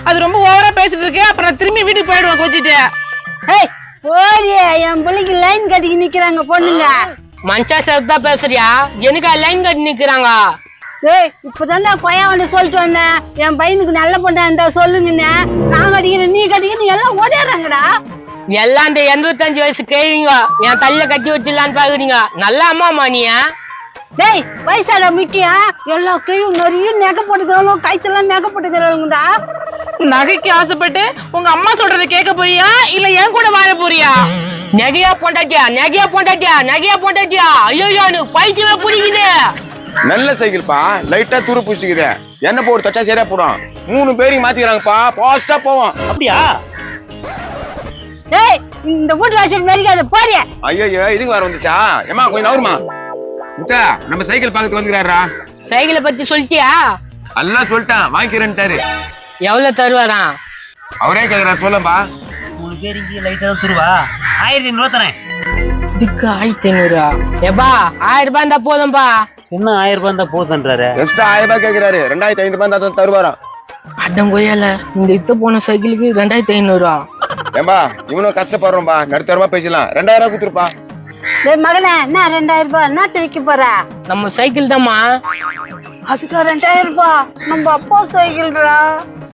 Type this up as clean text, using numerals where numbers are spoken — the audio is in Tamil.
அது ரொம்ப ஓவரா பேசிட்டு இருக்கு. அப்புறம் திரும்பி வீட்டுக்கு போயிடுவேன் கோச்சிட்டு. போறியே, என் பிள்ளைக்கு லைன் கட்டிக்கு நிக்கிறாங்க பொண்ணுங்க. மஞ்சா சேர்த்தா பேசுறியா? எனக்கு லைன் கட்டி நிக்கிறாங்க. இப்பதான்டா கொய்யா வந்து சொல்லிட்டு வந்தேன், என் பையனுக்கு நல்ல பொண்ணா இருந்தா சொல்லுங்கன்னு. நான் கட்டிக்கிறேன், நீ கட்டிக்கிறேன், எல்லாம் ஓடிடுறாங்கடா. எல்லாம் இந்த 85 வயசு கேள்விங்க என் தள்ள கட்டி வச்சிடலான்னு பாக்குறீங்க. நல்ல அம்மாமா நீ? டேய், வயசாடா முக்கியம். எல்லா கையும் நிறைய நகை போட்டுக்கிறவங்க, கைத்தெல்லாம் நகை போட்டுக்கிறவங்கடா. நகைக்கு ஆசைப்பட்டு உங்க அம்மா சொல்றதை கேட்க போறியா இல்ல என் கூட வாழ போறியா? நகையா போண்டாட்டியா, நகையா போண்டாட்டியா, நகையா போண்டாட்டியா? ஐயோ எனக்கு பைத்தியமே பிடிக்குது. நல்ல சைக்கிள்ப்பா, லைட்டா துரு பூசிக்குது. என்ன போடு தச்சா சரியா போடும். 3 பேரையும் மாத்திக்கிறாங்கப்பா, பாஸ்டா போவோம். அப்படியா? டேய், இந்த வீட்டு வாசல் மெரிக்காத போறிய. ஐயோ இதுக்கு வர வந்துச்சா? ஏமா கொஞ்சம் நவருமா முட்டா, நம்ம சைக்கிள் பாக்கத்து வந்துக்கிறாரா? சைக்கிளை பத்தி சொல்லிட்டியா? எல்லாம் சொல்லிட்டான், வாங்கிக்கிறேன்ட்டாரு. எவ்வளவு தருவாரா? அவரே கேக்குறாரு, சொல்லப்பா. 3 பேருக்கு லைட்டா தான் துருவா. 1500 தரேன். இதுக்கு 1500? ஏப்பா 1000 ரூபாய் இருந்தா போதும்பா. என்ன 1000 ரூபாய் தான் போதுன்றாரு? எக்ஸ்ட்ரா 1000 ரூபாய் கேக்குறாரு. 2500 ரூபாய் தான் தருவாராம். அடம் கொய்யால இந்த இத்த போன சைக்கிளுக்கு 2500. ஏம்பா இவனும் கஷ்டப்படுறோம்பா, நடுத்தரமா பேசலாம். 2000 ரூபாய் குடுத்துருப்பா. டேய் மகனே, என்ன 2000 ரூபாய் என்னத்த விற்க போற? நம்ம சைக்கிள் தான்மா. அதுக்கு 2000 ரூபாய் நம்ம அப்பா சைக்கிள்டா.